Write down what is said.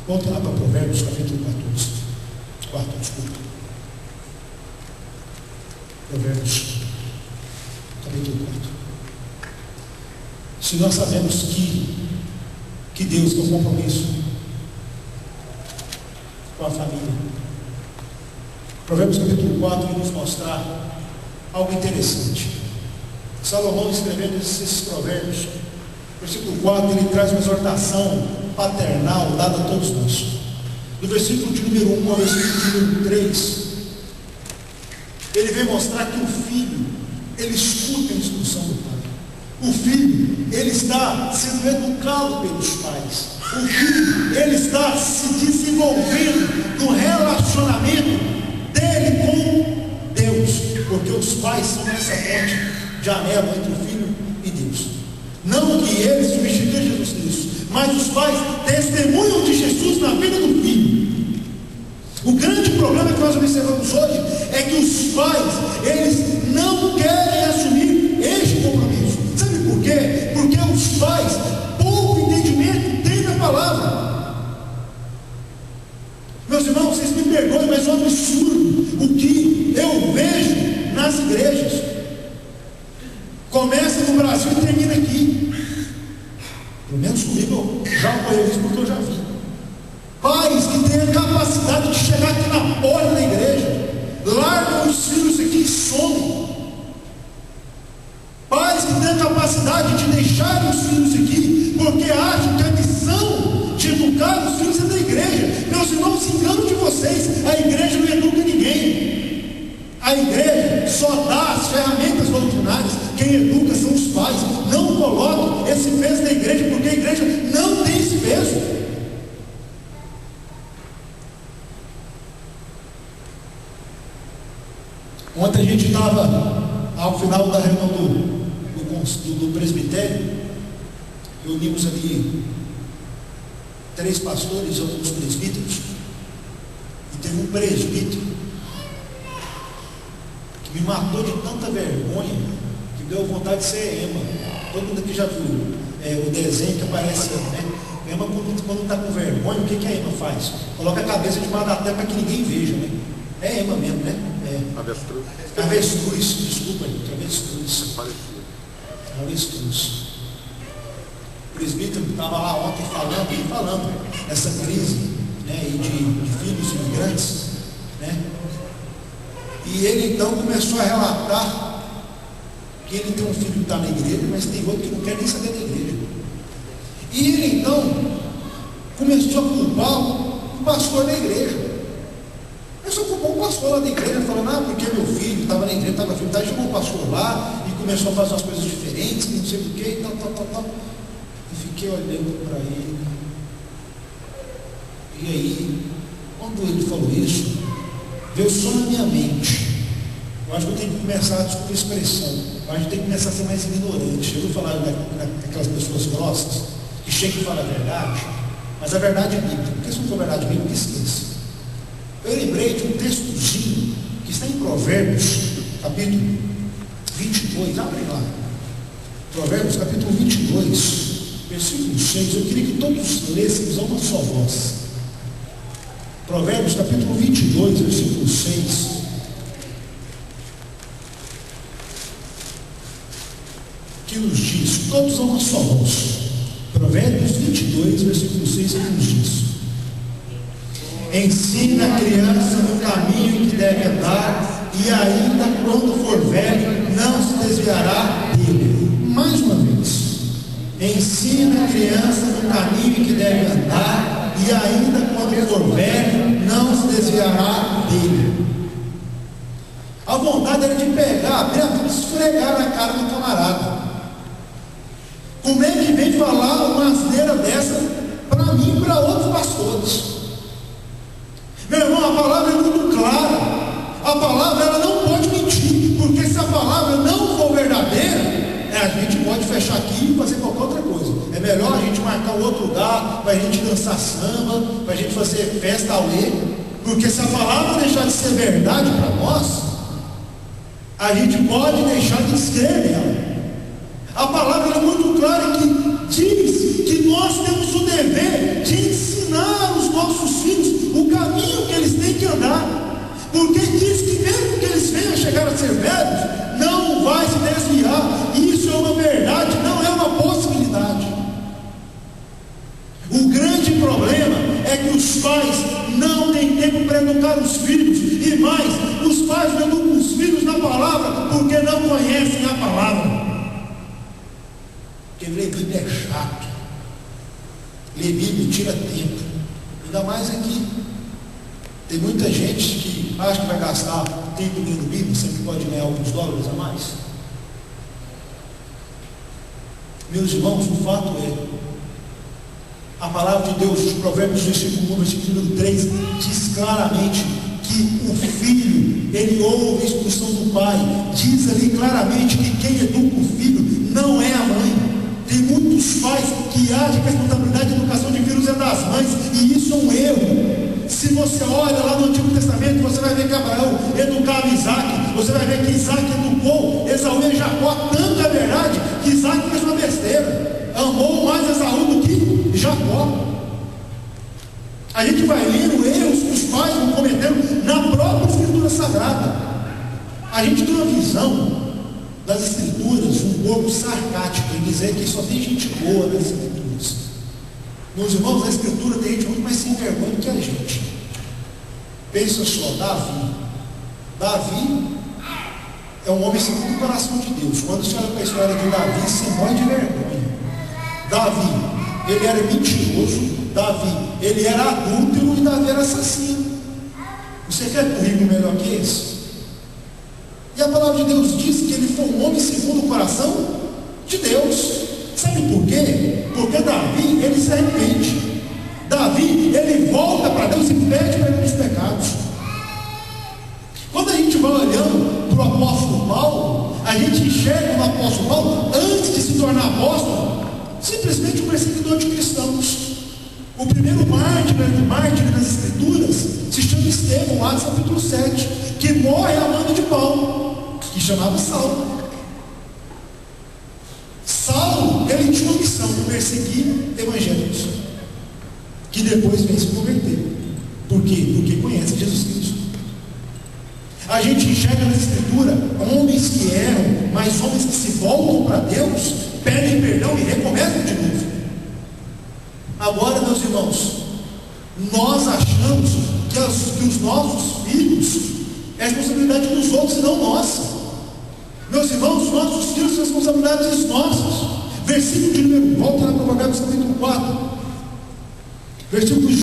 Volta lá para Provérbios, capítulo 4, desculpa. Provérbios, capítulo 4. Se nós sabemos que Deus tem um compromisso com a família, Provérbios capítulo 4 vai nos mostrar algo interessante. Salomão, escrevendo esses provérbios, versículo 4, ele traz uma exortação paternal dada a todos nós. Do versículo de número 1 ao versículo de número 3, ele vem mostrar que o filho, ele escuta a instrução do pai. O filho, ele está sendo educado pelos pais. O filho, ele está se desenvolvendo no relacionamento dele com Deus, porque os pais são essa ponte de anelo entre o filho e Deus. Não que ele substitua Jesus Cristo, mas os pais testemunham de Jesus na vida do filho. O grande problema que nós observamos hoje é que os pais, eles não querem assumir este compromisso. Sabe por quê? Porque os pais pouco entendimento têm da palavra. Meus irmãos, vocês me perdoem, mas é um absurdo o que eu vejo nas igrejas. Começa no Brasil e termina aqui. Pelo menos comigo eu já apoio isso, porque eu já vi. Pais que têm a capacidade de chegar aqui na porta da igreja, largam os filhos aqui e somem. Pais que têm a capacidade de deixar os filhos aqui, porque acham que a missão de educar os filhos é da igreja. Meus irmãos, se enganam de vocês, a igreja não educa ninguém. A igreja só dá as ferramentas doutrinárias. Quem educa são os pais. Não colocam esse peso na igreja, porque a igreja não tem esse peso. Ontem a gente estava, ao final da reunião do presbitério, reunimos ali 3 pastores e alguns presbíteros, e teve um presbítero que me matou de tanta vergonha, que deu vontade de ser Ema. Todo mundo aqui já viu o desenho que aparece, né? Ema, quando está com vergonha, o que a Ema faz? Coloca a cabeça debaixo da terra para que ninguém veja, né? É Ema mesmo, né? Avestruz. Avestruz, desculpa, gente, avestruz. Avestruz. O presbítero estava lá ontem falando dessa crise, né, e de filhos imigrantes, né? E ele então começou a relatar que ele tem um filho que está na igreja, mas tem outro que não quer nem saber da igreja. E ele então começou a culpar o pastor da igreja. Eu só culpou o pastor lá da igreja, falando, porque meu filho estava na igreja, estava filho, tá, chamou o pastor lá e começou a fazer umas coisas diferentes, não sei o que, e tal. E fiquei olhando para ele. E aí, quando ele falou isso, veio só na minha mente. Eu acho que eu tenho que começar a descobrir expressão. Eu acho que eu tenho que começar a ser mais ignorante. Eu vou falar daquelas pessoas grossas que chegam e falam a verdade, mas a verdade é bíblica. Porque se não for verdade bíblica, esqueça. Eu lembrei de um textozinho que está em Provérbios, capítulo 22, abre lá. Provérbios, capítulo 22, versículo 6. Eu queria que todos lêssemos a uma só voz. Provérbios, capítulo 22, versículo 6. Que nos diz, todos a uma só voz. Provérbios 22, versículo 6, que nos diz: ensina a criança no caminho em que deve andar, e ainda quando for velho, não se desviará dele. Mais uma vez. Ensina a criança no caminho em que deve andar, e ainda quando for velho, não se desviará dele. A vontade era de pegar, abrir a mão e esfregar na cara do camarada. Como é que vem falar uma asneira dessa para mim e para outros pastores? Meu irmão, a palavra é muito clara. A palavra ela não pode mentir, porque se a palavra não for verdadeira, a gente pode fechar aqui e fazer qualquer outra coisa. É melhor a gente marcar um outro lugar para a gente dançar samba, para a gente fazer festa auê, porque se a palavra deixar de ser verdade para nós, a gente pode deixar de escrever nela. A palavra é muito clara que diz que nós temos o dever de ensinar os nossos que eles têm que andar, porque diz que mesmo que eles venham a chegar a ser velhos, não vai se desviar. Isso é uma verdade, não é uma possibilidade. O grande problema é que os pais não têm tempo para educar os filhos, e mais, os pais não educam os filhos na palavra porque não conhecem a palavra. Porque ler Bíblia é chato, ler Bíblia tira tempo, ainda mais aqui. Tem muita gente que acha que vai gastar tempo lendo Bíblia, sempre pode ganhar alguns dólares a mais. Meus irmãos, o fato é, a palavra de Deus, os Provérbios, versículo 1, versículo 3, diz claramente que o filho, ele ouve a instrução do pai. Diz ali claramente que quem educa o filho não é a mãe. Tem muitos pais que acham que a responsabilidade de educação de filhos é das mães, e isso é um erro. Se você olha lá no Antigo Testamento, você vai ver que Abraão educava Isaac, você vai ver que Isaac educou Esaú e Jacó. Tanto é verdade que Isaac fez uma besteira, amou mais Esaú do que Jacó. A gente vai lendo erros que os pais vão cometendo na própria Escritura Sagrada. A gente tem uma visão das Escrituras um pouco sarcástica em dizer que só tem gente boa nas Escrituras. Meus irmãos, na Escritura tem gente muito mais sem vergonha do que a gente. Pensa só, Davi é um homem segundo o coração de Deus. Quando você olha para a história de Davi, você morre de vergonha. Davi, ele era mentiroso, Davi, ele era adúltero, e Davi era assassino. Você quer currículo melhor que esse? E a palavra de Deus diz que ele foi um homem segundo o coração de Deus. Sabe por quê? Porque Davi, ele se arrepende. Davi, ele volta para Deus e pede perdão dos pecados. Quando a gente vai olhando para o apóstolo Paulo, a gente enxerga no apóstolo Paulo, antes de se tornar apóstolo, simplesmente um perseguidor de cristãos. O primeiro mártir das Escrituras se chama Estevão, Atos capítulo 7, que morre a mando de Paulo, que chamava Saulo. Saulo, ele tinha uma missão de perseguir evangélicos, que depois vem se converter. Por quê? Porque conhece Jesus Cristo. A gente enxerga na Escritura homens que erram, mas homens que se voltam para Deus, pedem perdão e recomeçam de novo. Agora, meus irmãos, nós achamos que os nossos filhos é responsabilidade dos outros e não nossa. Meus irmãos, nossos filhos são responsabilidades nossas. Versículo de número, volta lá para Provérbios capítulo 4, versículo